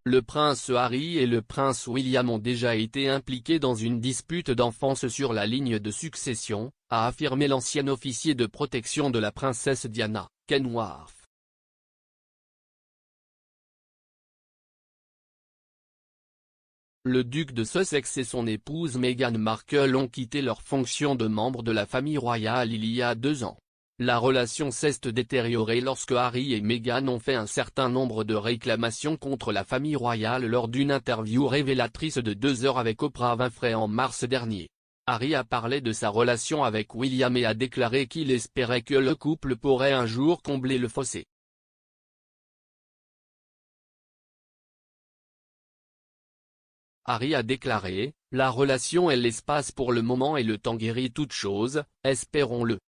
Le prince Harry et le prince William ont déjà été impliqués dans une dispute d'enfance sur la ligne de succession, a affirmé l'ancien officier de protection de la princesse Diana, Ken Wharf. Le duc de Sussex et son épouse Meghan Markle ont quitté leurs fonctions de membres de la famille royale il y a 2 ans. La relation s'est détériorée lorsque Harry et Meghan ont fait un certain nombre de réclamations contre la famille royale lors d'une interview révélatrice de 2 heures avec Oprah Winfrey en mars dernier. Harry a parlé de sa relation avec William et a déclaré qu'il espérait que le couple pourrait un jour combler le fossé. Harry a déclaré, « La relation est l'espace pour le moment et le temps guérit toute chose, espérons-le.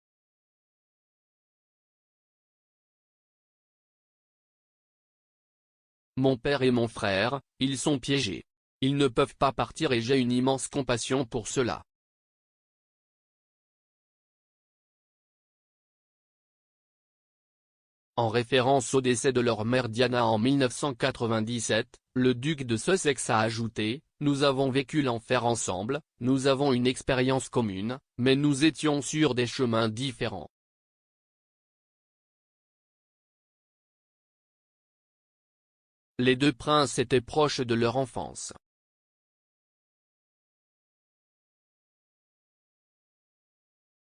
Mon père et mon frère, ils sont piégés. Ils ne peuvent pas partir et j'ai une immense compassion pour cela. » En référence au décès de leur mère Diana en 1997, le duc de Sussex a ajouté, « Nous avons vécu l'enfer ensemble, nous avons une expérience commune, mais nous étions sur des chemins différents. » Les 2 princes étaient proches de leur enfance.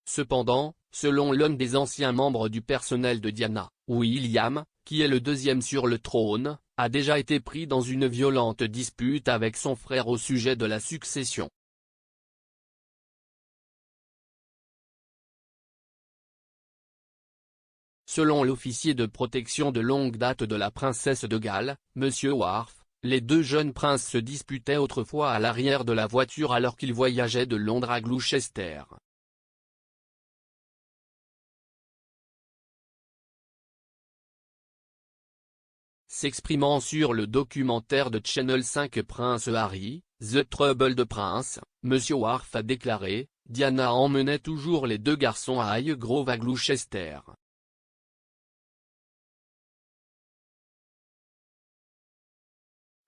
Cependant, selon l'un des anciens membres du personnel de Diana, William, qui est le 2e sur le trône, a déjà été pris dans une violente dispute avec son frère au sujet de la succession. Selon l'officier de protection de longue date de la princesse de Galles, M. Wharf, les 2 jeunes princes se disputaient autrefois à l'arrière de la voiture alors qu'ils voyageaient de Londres à Gloucester. S'exprimant sur le documentaire de Channel 5 Prince Harry, The Troubled Prince, M. Wharf a déclaré, « Diana emmenait toujours les 2 garçons à Highgrove à Gloucester.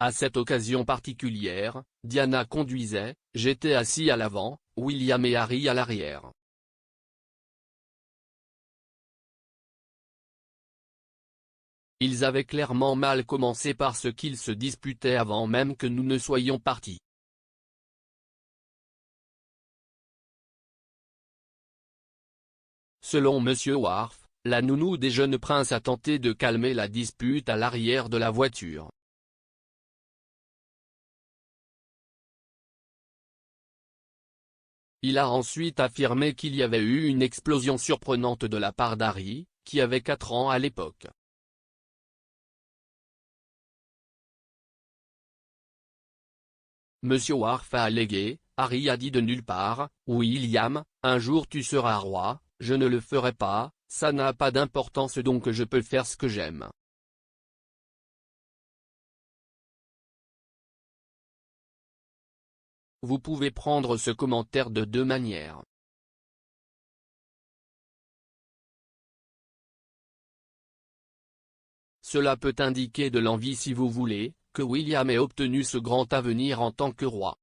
À cette occasion particulière, Diana conduisait, j'étais assis à l'avant, William et Harry à l'arrière. Ils avaient clairement mal commencé parce qu'ils se disputaient avant même que nous ne soyons partis. » Selon M. Wharf, la nounou des jeunes princes a tenté de calmer la dispute à l'arrière de la voiture. Il a ensuite affirmé qu'il y avait eu une explosion surprenante de la part d'Harry, qui avait 4 ans à l'époque. M. Wharf a allégué, Harry a dit de nulle part, « William, un jour tu seras roi, je ne le ferai pas, ça n'a pas d'importance donc je peux faire ce que j'aime. » Vous pouvez prendre ce commentaire de 2 manières. Cela peut indiquer de l'envie si vous voulez, que William ait obtenu ce grand avenir en tant que roi.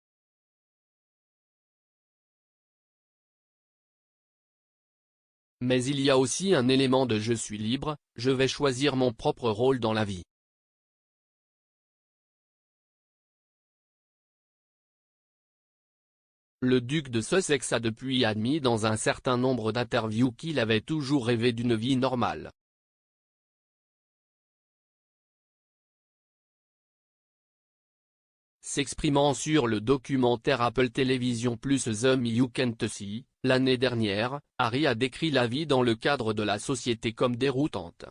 Mais il y a aussi un élément de je suis libre, je vais choisir mon propre rôle dans la vie. Le duc de Sussex a depuis admis dans un certain nombre d'interviews qu'il avait toujours rêvé d'une vie normale. S'exprimant sur le documentaire Apple Television Plus The Me You Can't See, l'année dernière, Harry a décrit la vie dans le cadre de la société comme déroutante.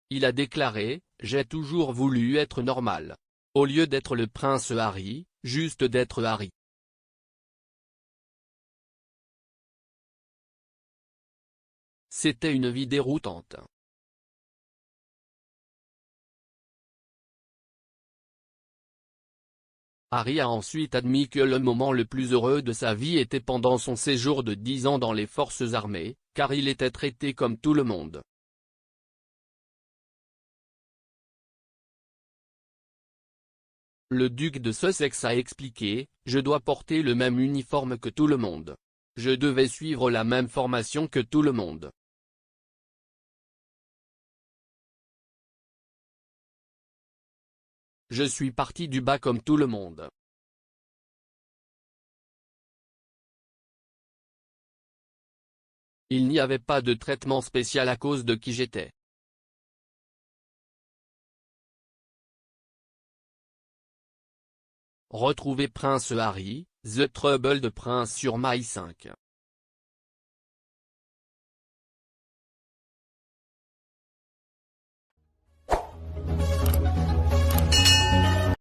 Il a déclaré, « J'ai toujours voulu être normal. Au lieu d'être le prince Harry, juste d'être Harry. C'était une vie déroutante. » Harry a ensuite admis que le moment le plus heureux de sa vie était pendant son séjour de 10 ans dans les forces armées, car il était traité comme tout le monde. Le duc de Sussex a expliqué, « Je dois porter le même uniforme que tout le monde. Je devais suivre la même formation que tout le monde. Je suis parti du bas comme tout le monde. Il n'y avait pas de traitement spécial à cause de qui j'étais. » Retrouvez Prince Harry, The Trouble de Prince sur My5.